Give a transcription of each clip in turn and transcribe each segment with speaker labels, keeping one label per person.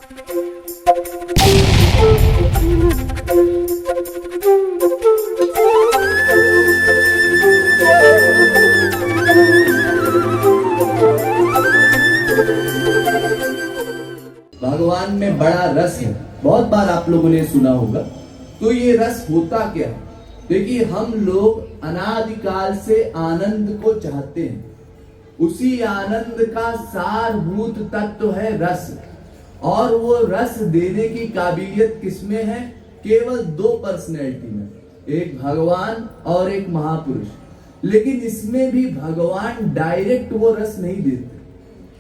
Speaker 1: भगवान में बड़ा रस है, बहुत बार आप लोगों ने सुना होगा। तो ये रस होता क्या? देखिए, हम लोग अनादिकाल से आनंद को चाहते हैं। उसी आनंद का सारभूत तत्व है रस, और वो रस देने की काबिलियत किसमें है? केवल दो पर्सनैलिटी में, एक भगवान और एक महापुरुष। लेकिन इसमें भी भगवान डायरेक्ट वो रस नहीं देते,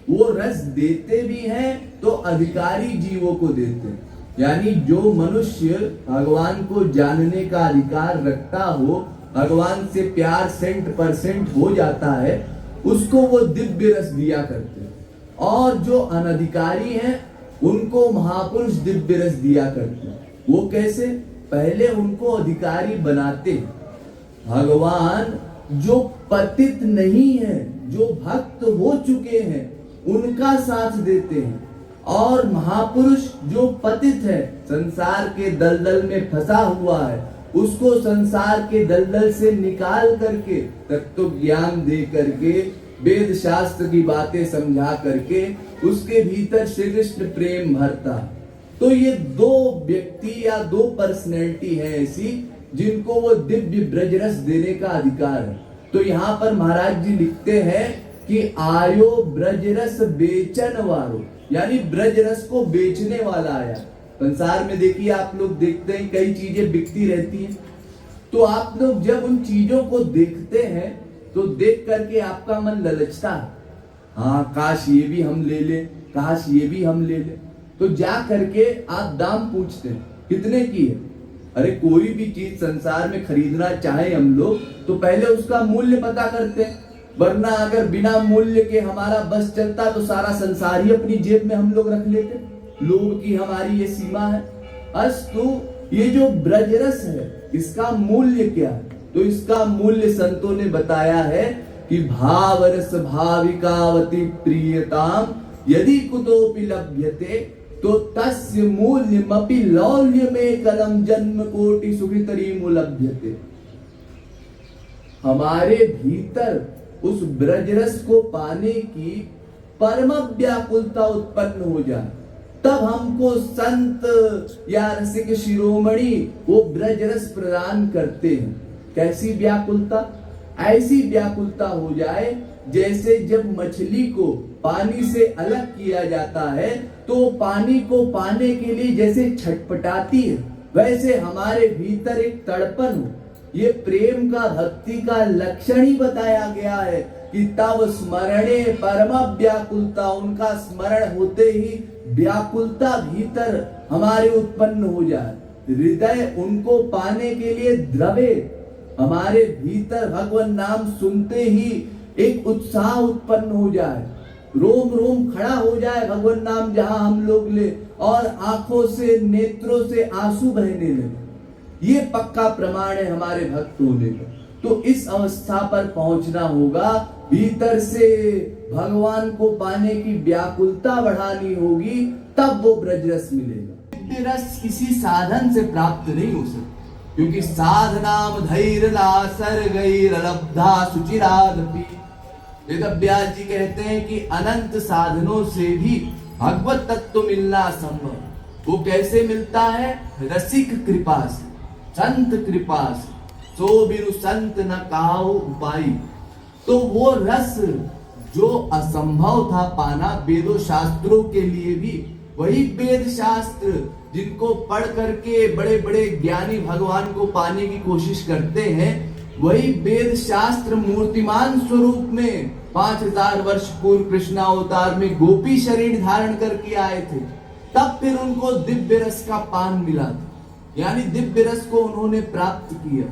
Speaker 1: वो रस देते भी हैं तो अधिकारी जीवों को देते हैं। यानी जो मनुष्य भगवान को जानने का अधिकार रखता हो, भगवान से प्यार 100% हो जाता है, उसको वो दिव्य रस दिया करते हैं। और जो अनधिकारी हैं उनको महापुरुष दिव्य रस दिया करते हैं। वो कैसे? पहले उनको अधिकारी बनाते हैं। भगवान जो पतित नहीं है, जो भक्त हो चुके हैं, उनका साथ देते हैं। और महापुरुष जो पतित है, संसार के दलदल में फंसा हुआ है, उसको संसार के दलदल से निकाल करके तत्व ज्ञान दे करके, वेद शास्त्र की बातें समझा करके उसके भीतर श्री कृष्ण प्रेम भरता। तो ये दो व्यक्ति या दो पर्सनैलिटी है ऐसी जिनको वो दिव्य ब्रजरस देने का अधिकार है। तो यहाँ पर महाराज जी लिखते हैं कि आयो ब्रजरस बेचन वारो, यानी ब्रजरस को बेचने वाला आया। संसार में देखिए, आप लोग देखते हैं कई चीजें बिकती रहती हैं। तो आप लोग जब उन चीजों को देखते हैं तो देख करके आपका मन ललचता है, हाँ काश ये भी हम ले ले, काश ये भी हम ले ले। तो जा करके आप दाम पूछते हैं कितने की है। अरे कोई भी चीज संसार में खरीदना चाहे हम लोग तो पहले उसका मूल्य पता करते हैं, वरना अगर बिना मूल्य के हमारा बस चलता तो सारा संसार ही अपनी जेब में हम लोग रख लेते। लोभ की हमारी ये सीमा है। अस्तु ये जो ब्रजरस है इसका मूल्य क्या है? तो इसका मूल्य संतों ने बताया है कि भावरस भाविकावती प्रियताम यदि कुतोपि लभ्यते तो तस्य मूल्यमपि लौल्य में कलम जन्म कोटि सुकृतरीमु लभ्यते। हमारे भीतर उस ब्रजरस को पाने की परम व्याकुलता उत्पन्न हो जाए, तब हमको संत या रसिक शिरोमणि वो ब्रजरस प्रदान करते हैं। कैसी व्याकुलता? ऐसी व्याकुलता हो जाए जैसे जब मछली को पानी से अलग किया जाता है तो पानी को पाने के लिए जैसे छटपटाती है, वैसे हमारे भीतर एक तड़पन हो। ये प्रेम का, भक्ति का लक्षण ही बताया गया है कि तब स्मरणे परम व्याकुलता, उनका स्मरण होते ही व्याकुलता भीतर हमारे उत्पन्न हो जाए। हृदय उनको पाने के लिए द्रवे, हमारे भीतर भगवान नाम सुनते ही एक उत्साह उत्पन्न हो जाए, रोम रोम खड़ा हो जाए भगवान नाम जहां हम लोग ले, और आंखों से, नेत्रों से आंसू बहने लगे। ये पक्का प्रमाण है हमारे भक्त होने का। तो इस अवस्था पर पहुंचना होगा, भीतर से भगवान को पाने की व्याकुलता बढ़ानी होगी, तब वो ब्रजरस मिलेगा। रस किसी साधन से प्राप्त नहीं हो सकता, क्योंकि साधनाम धैर्य लब्धा सुचिरादपि। वेदव्यास जी कहते हैं कि अनंत साधनों से भी भगवत तत्व मिलना असंभव। वो कैसे मिलता है? रसिक कृपा से, संत कृपा से। सो बिनु संत न काहू उपाई। तो वो रस जो असंभव था पाना वेदों शास्त्रों के लिए भी, वही वेद शास्त्र जिनको पढ़ करके बड़े बड़े ज्ञानी भगवान को पाने की कोशिश करते हैं, वही वेद शास्त्र मूर्तिमान स्वरूप में 5000 वर्ष पूर्व कृष्णावतार में गोपी शरीर धारण करके आए थे। तब फिर उनको दिव्य रस का पान मिला था, यानी दिव्य रस को उन्होंने प्राप्त किया,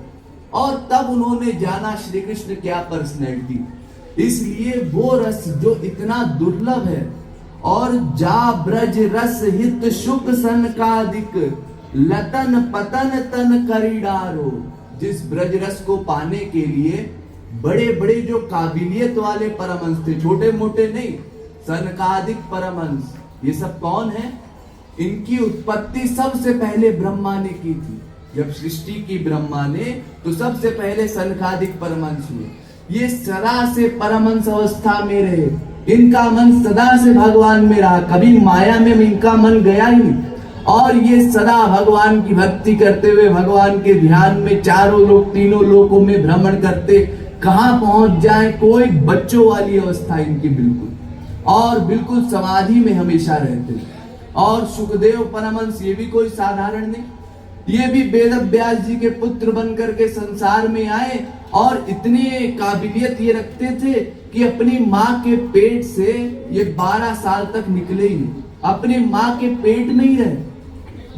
Speaker 1: और तब उन्होंने जाना श्री कृष्ण क्या पर्सनैलिटी। इसलिए वो रस जो इतना दुर्लभ है, और जा ब्रज रस हित शुक सन कादिक लतन पतन तन करीडारो। जिस ब्रज रस को पाने के लिए बड़े बड़े जो काबिलियत वाले परमहंस थे, छोटे मोटे नहीं, सनकादिक परमहंस। ये सब कौन है? इनकी उत्पत्ति सबसे पहले ब्रह्मा ने की थी। जब सृष्टि की ब्रह्मा ने तो सबसे पहले सनकादिक परमहंस हुए। ये सदा से परमहंस अवस्था में रहे, इनका मन सदा से भगवान में रहा, कभी माया में इनका मन गया ही नहीं। और ये सदा भगवान की भक्ति करते हुए भगवान के ध्यान में चारों लोग तीनों लोकों में भ्रमण करते, कहां पहुंच जाए कोई बच्चों वाली अवस्था इनकी बिल्कुल, और बिल्कुल समाधि में हमेशा रहते। और सुखदेव परमहंस ये भी कोई साधारण नहीं, ये भी वेद व्यास जी के पुत्र बनकर के संसार में आए और इतनी काबिलियत ये रखते थे कि अपनी माँ के पेट से ये 12 साल तक निकले ही नहीं, अपनी माँ के पेट में ही रहे,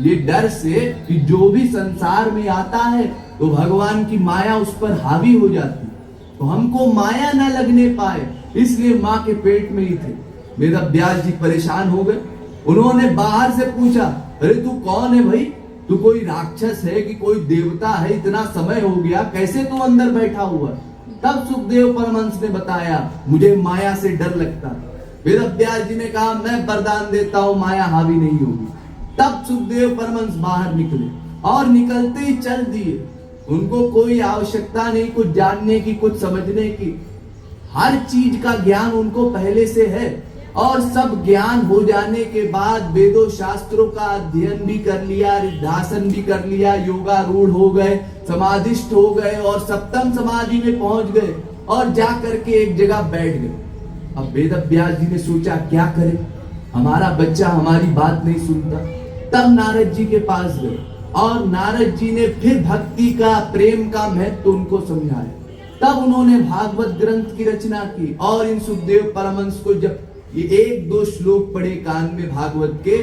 Speaker 1: ये डर से कि जो भी संसार में आता है तो भगवान की माया उस पर हावी हो जाती, तो हमको माया ना लगने पाए, इसलिए माँ के पेट में ही थे। वेद व्यास जी परेशान हो गए, उन्होंने बाहर से पूछा, अरे तू कौन है भाई, तू कोई राक्षस है कि कोई देवता है, इतना समय हो गया कैसे तू अंदर बैठा हुआ। तब सुखदेव परमहंस ने बताया, मुझे माया से डर लगता। वेद व्यास जी ने कहा, मैं वरदान देता हूं माया हावी नहीं होगी। तब सुखदेव परमहंस बाहर निकले और निकलते ही चल दिए, उनको कोई आवश्यकता नहीं कुछ जानने की कुछ समझने की, हर चीज का ज्ञान उनको पहले से है। और सब ज्ञान हो जाने के बाद वेदों शास्त्रों का अध्ययन भी कर लिया, रिद्धासन भी कर लिया, योगारूढ़ हो गए, समाधिष्ठ हो गए और सप्तम समाधि में पहुंच गए और जा करके एक जगह बैठ गए। अब वेद व्यास जी ने सोचा क्या करें, हमारा बच्चा हमारी बात नहीं सुनता। तब नारद जी के पास गए और नारद जी ने फिर भक्ति का प्रेम का महत्व उनको समझाया। तब उन्होंने भागवत ग्रंथ की रचना की और इन सुखदेव परमहंस को जब ये 1-2 श्लोक पढ़े कान में भागवत के,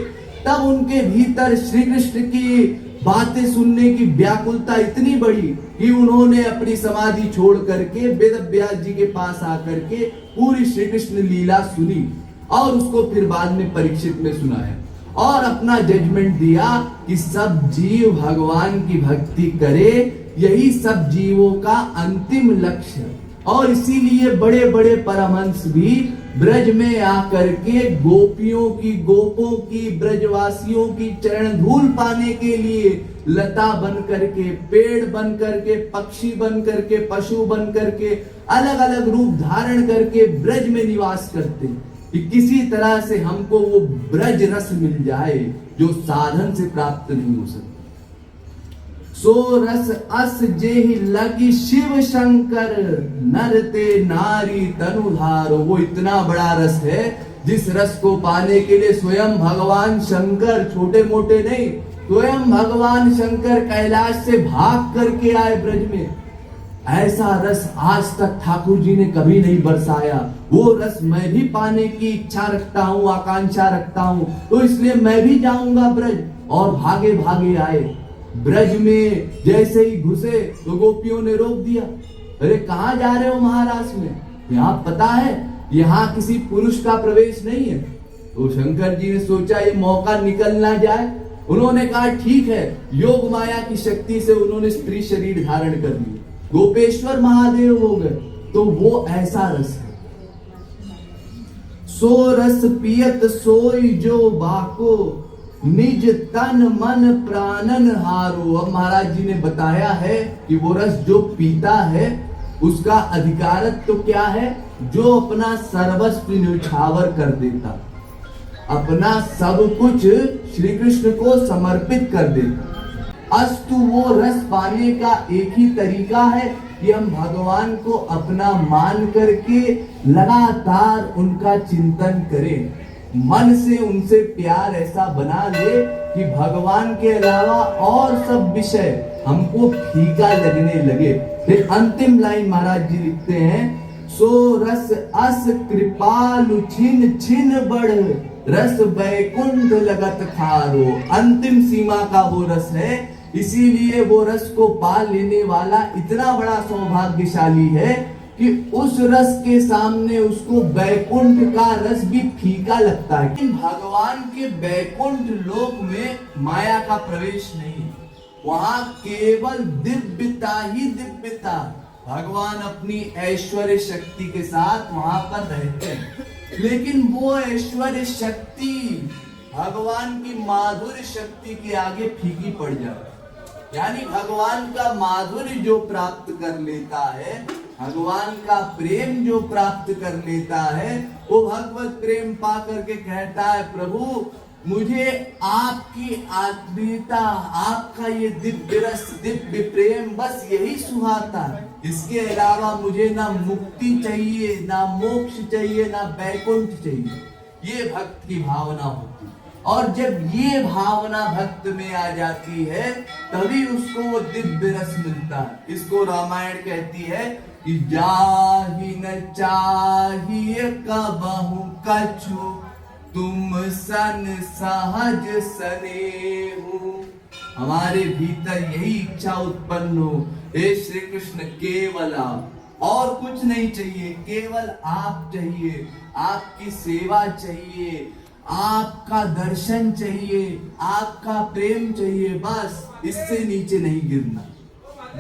Speaker 1: तब उनके भीतर श्री कृष्ण की बातें सुनने की व्याकुलता इतनी बढ़ी कि उन्होंने अपनी समाधि छोड़ करके वेद व्यास जी के पास आकर के पूरी श्री कृष्ण लीला सुनी और उसको फिर बाद में परीक्षित में सुनाया और अपना जजमेंट दिया कि सब जीव भगवान की भक्ति करे, यही सब जीवों का अंतिम लक्ष्य है। और इसीलिए बड़े बड़े परमहंस भी ब्रज में आकर के गोपियों की, गोपों की, ब्रजवासियों की चरण धूल पाने के लिए लता बन करके, पेड़ बन करके, पक्षी बन करके, पशु बन करके, अलग अलग रूप धारण करके ब्रज में निवास करते कि किसी तरह से हमको वो ब्रज रस मिल जाए जो साधन से प्राप्त नहीं हो सकता। सो रस अस जेहि लगी शिव शंकर, नरते नारी तनुधारो। वो इतना बड़ा रस है जिस रस को पाने के लिए स्वयं भगवान शंकर, छोटे मोटे नहीं, स्वयं भगवान शंकर कैलाश से भाग करके आए ब्रज में। ऐसा रस आज तक ठाकुर जी ने कभी नहीं बरसाया। वो रस मैं भी पाने की इच्छा रखता हूँ, आकांक्षा रखता हूँ, तो इसलिए मैं भी जाऊंगा ब्रज। और भागे भागे आए ब्रज में, जैसे ही घुसे तो गोपियों ने रोक दिया, अरे कहाँ जा रहे हो महाराज में, यहाँ पता है यहाँ किसी पुरुष का प्रवेश नहीं है। तो शंकर जी ने सोचा ये मौका निकल ना जाए, उन्होंने कहा ठीक है, योग माया की शक्ति से उन्होंने स्त्री शरीर धारण कर लिया, गोपेश्वर महादेव हो गए। तो वो ऐसा रस है। सो रस पियत सोई जो बाको, निज तन मन प्राणन हारो। अब महाराज जी ने बताया है कि वो रस जो पीता है उसका अधिकारत तो क्या है, जो अपना सर्वस्व न्यौछावर कर देता, अपना सब कुछ श्री कृष्ण को समर्पित कर देता। अस्तु वो रस पाने का एक ही तरीका है कि हम भगवान को अपना मान करके लगातार उनका चिंतन करें, मन से उनसे प्यार ऐसा बना ले कि भगवान के अलावा और सब विषय हमको फीका लगने लगे। फिर अंतिम लाइन महाराज जी लिखते हैं, सो रस अस कृपालु छिन छिन बढ़, रस वैकुंठ लगत खारो। अंतिम सीमा का वो रस है, इसीलिए वो रस को पा लेने वाला इतना बड़ा सौभाग्यशाली है कि उस रस के सामने उसको वैकुंठ का रस भी फीका लगता है। लेकिन भगवान के वैकुंठ लोक में माया का प्रवेश नहीं, वहां केवल दिव्यता ही दिव्यता। भगवान अपनी ऐश्वर्य शक्ति के साथ वहां पर रहते हैं, लेकिन वो ऐश्वर्य शक्ति भगवान की माधुर्य शक्ति के आगे फीकी पड़ जाए। यानी भगवान का माधुर्य जो प्राप्त कर लेता है, भगवान का प्रेम जो प्राप्त कर लेता है, वो भगवत प्रेम पा करके कहता है प्रभु मुझे आपकी आत्मीयता, आपका ये दिव्य रस, दिव्य प्रेम, बस यही सुहाता है। इसके अलावा मुझे ना मुक्ति चाहिए, ना मोक्ष चाहिए, ना वैकुंठ चाहिए। ये भक्त की भावना होती है। और जब ये भावना भक्त में आ जाती है तभी उसको वो दिव्य रस मिलता है। इसको रामायण कहती है कि जाहि न चाहिए कबहु कछु, तुम सन सहज स्नेहु। हमारे भीतर यही इच्छा उत्पन्न हो, हे श्री कृष्ण केवल आप, और कुछ नहीं चाहिए, केवल आप चाहिए, आपकी सेवा चाहिए, आपका दर्शन चाहिए, आपका प्रेम चाहिए, बस इससे नीचे नहीं गिरना।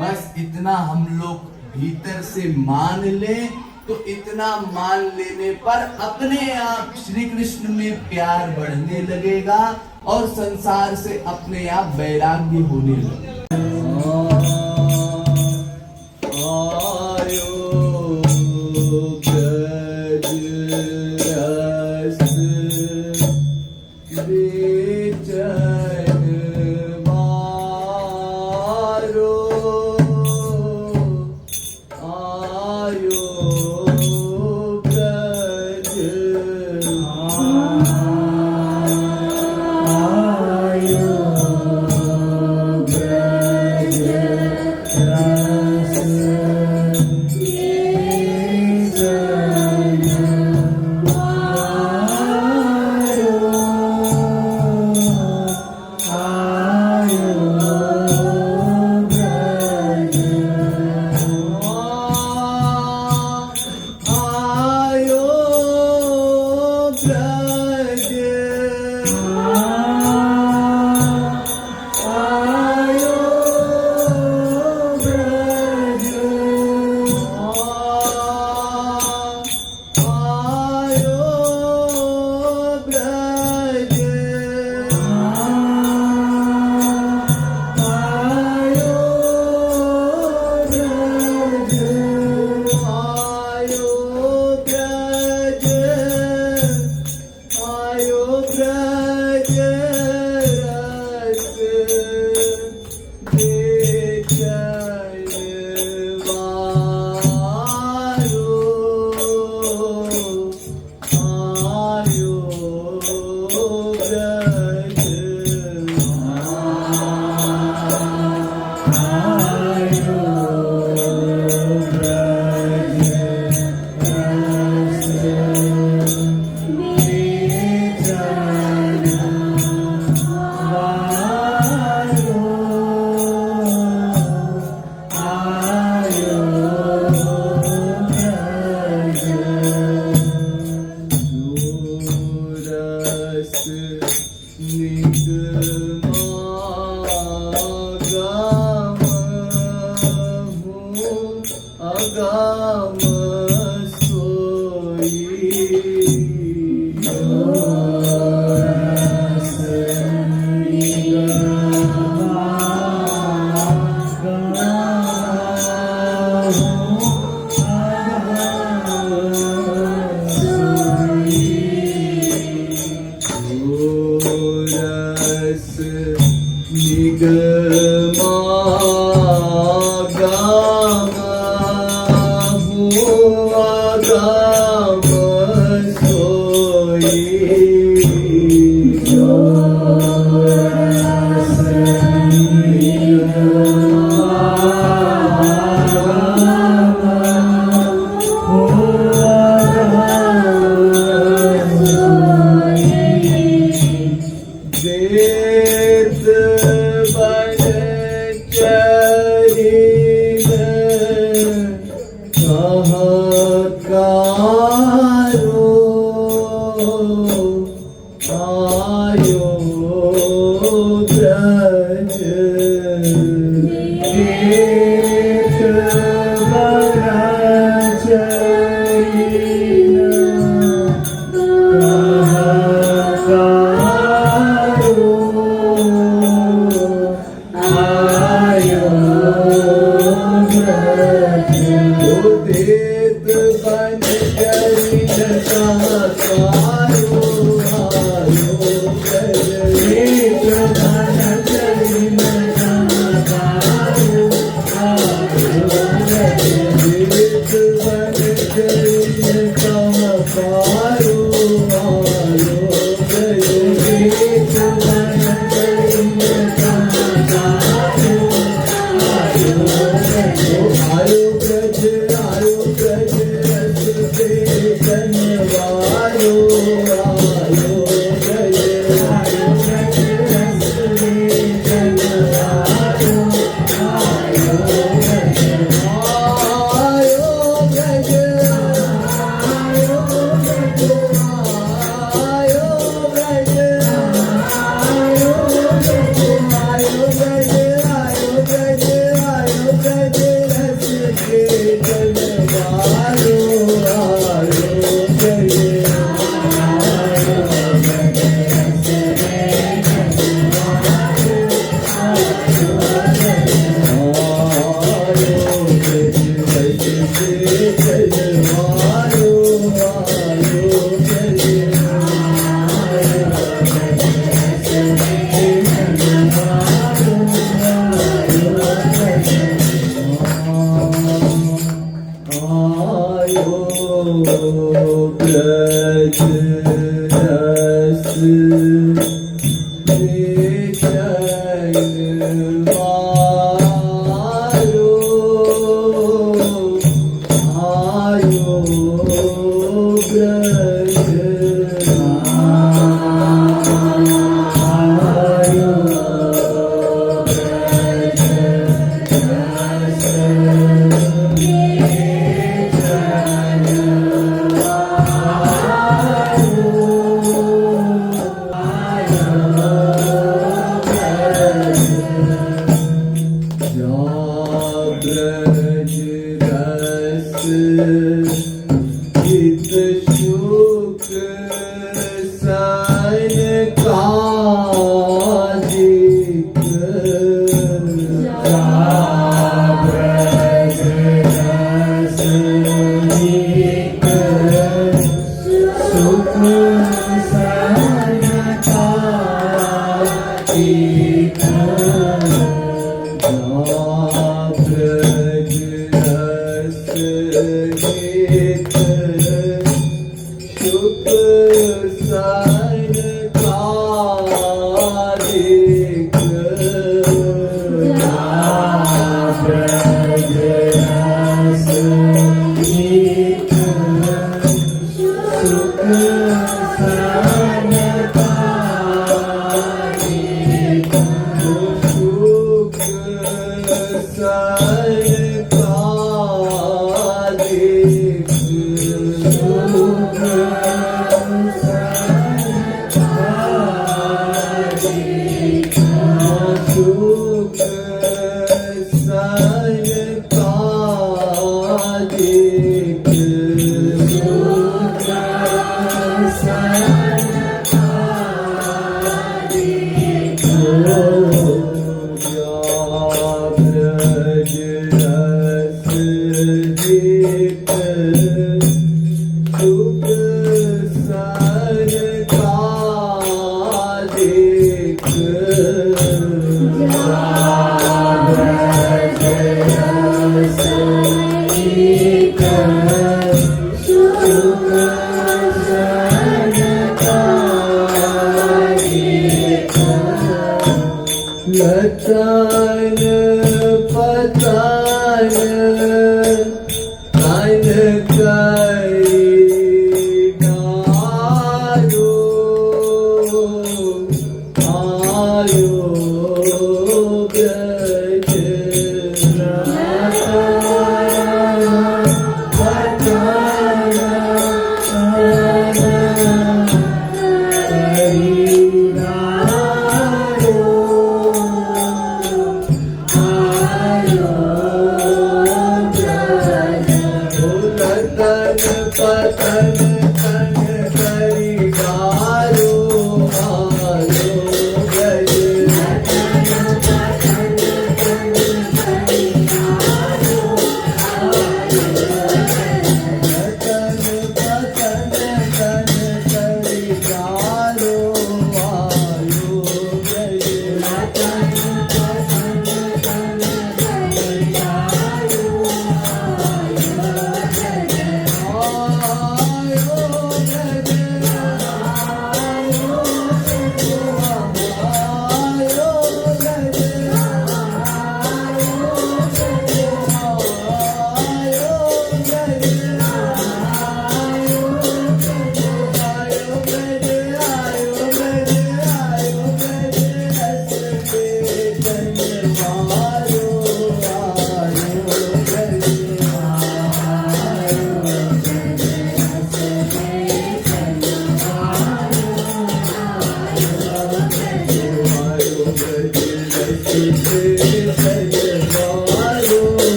Speaker 1: बस इतना हम लोग भीतर से मान लें तो इतना मान लेने पर अपने आप श्री कृष्ण में प्यार बढ़ने लगेगा और संसार से अपने आप वैराग्य होने लगेगा।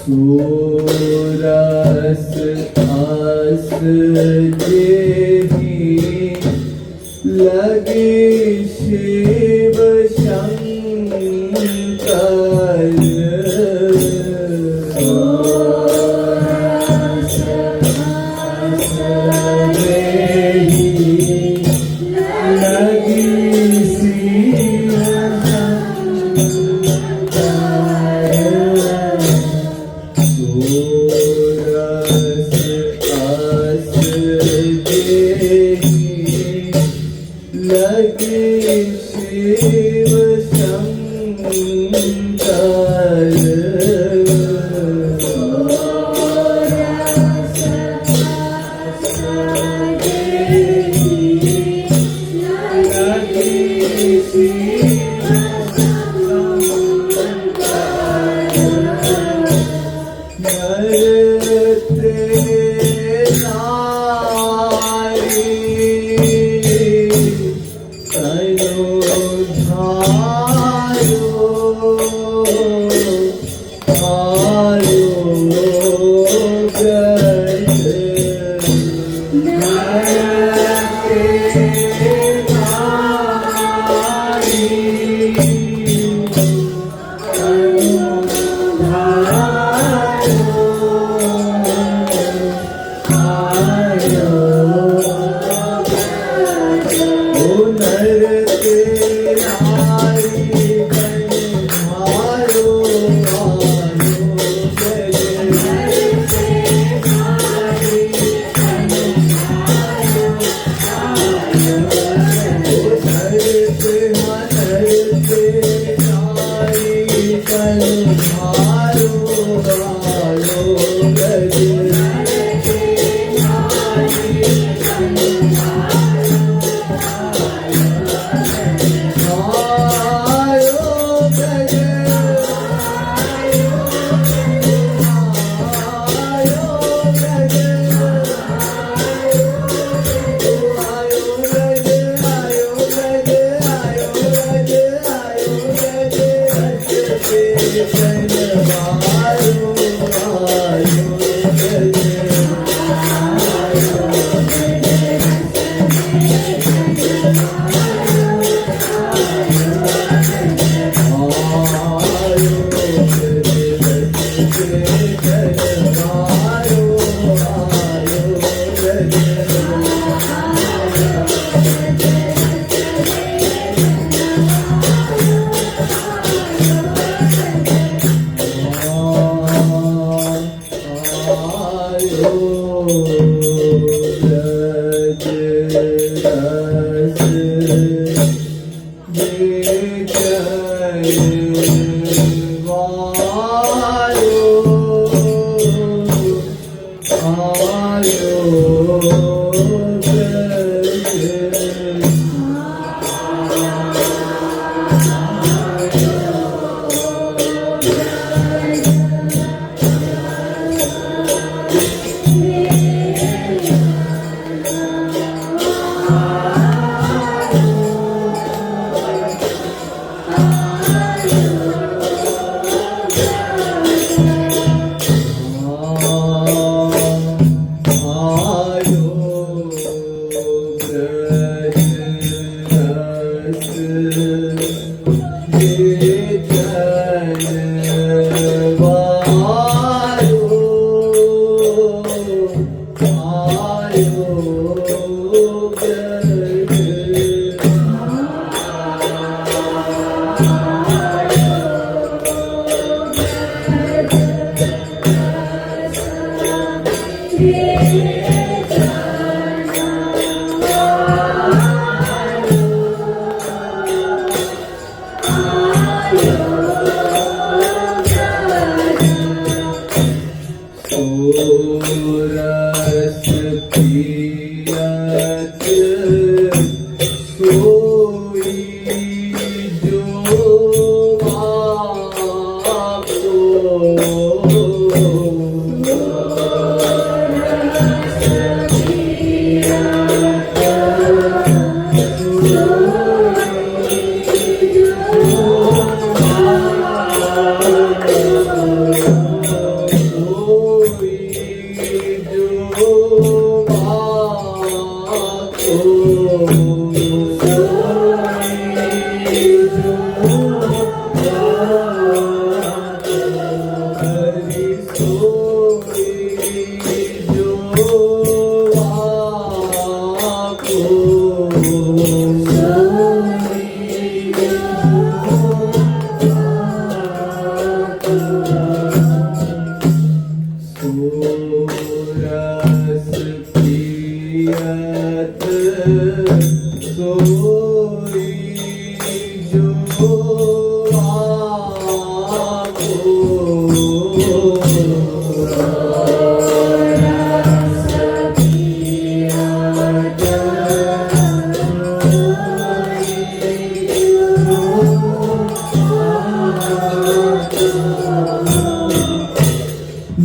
Speaker 1: सोरस आस जेहि लगे शिव शंकर सोरस आस जेहि लगे शिव लगे शिव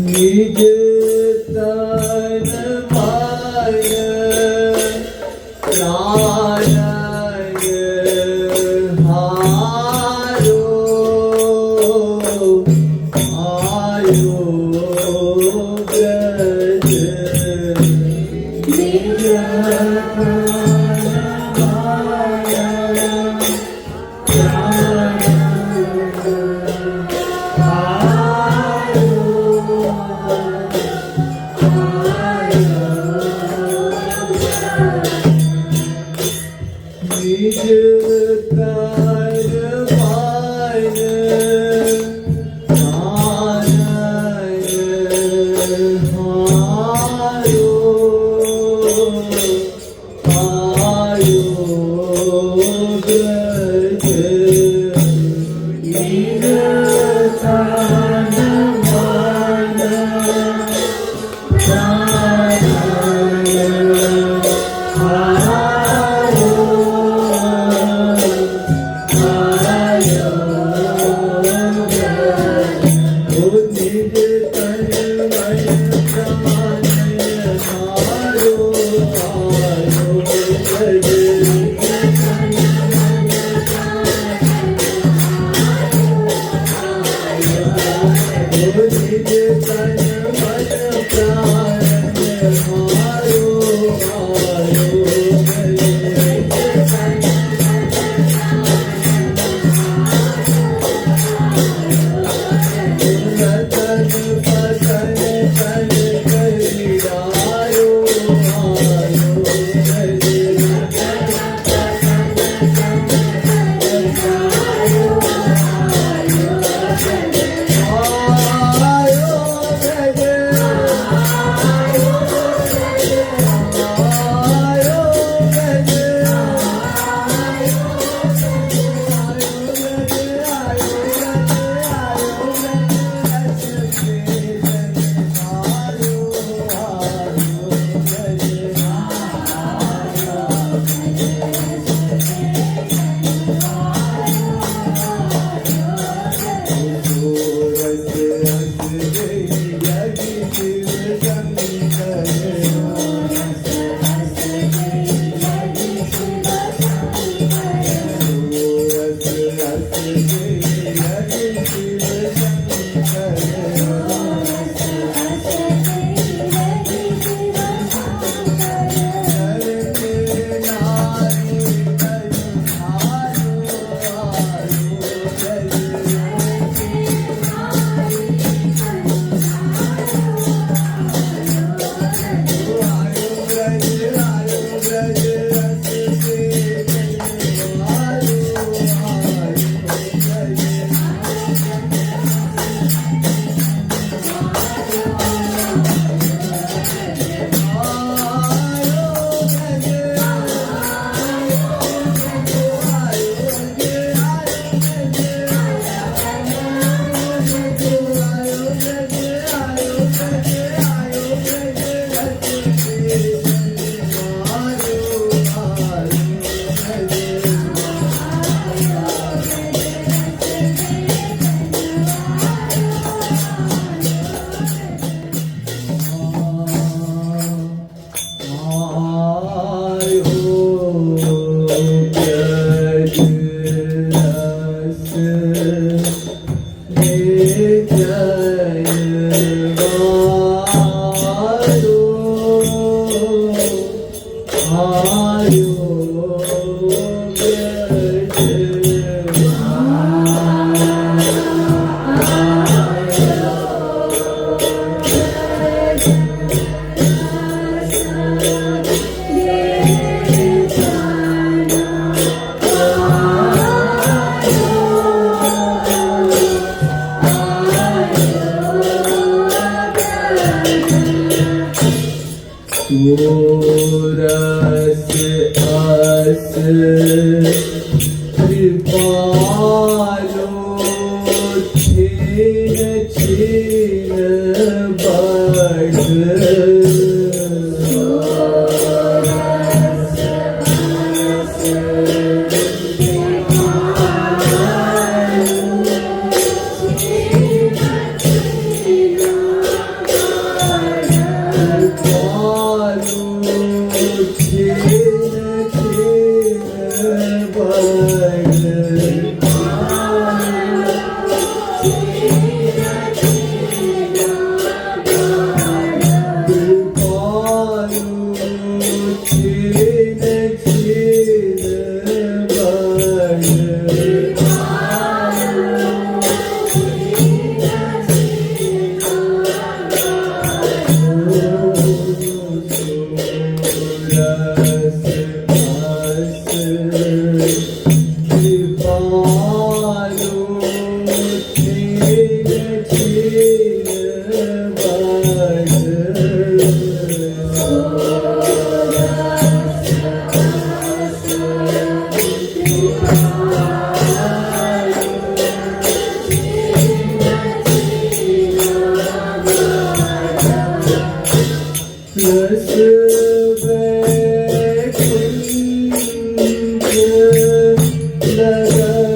Speaker 1: निज तन माय प्राण हारो आयो गज निज निज तन माय प्राण हारो आयो गज निज तन मन प्राण रस अस कृपालो छे छे रस वैकुंठ लगत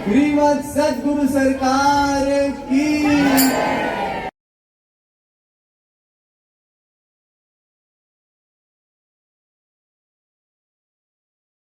Speaker 1: श्रीमद् सद्गुरु सरकार की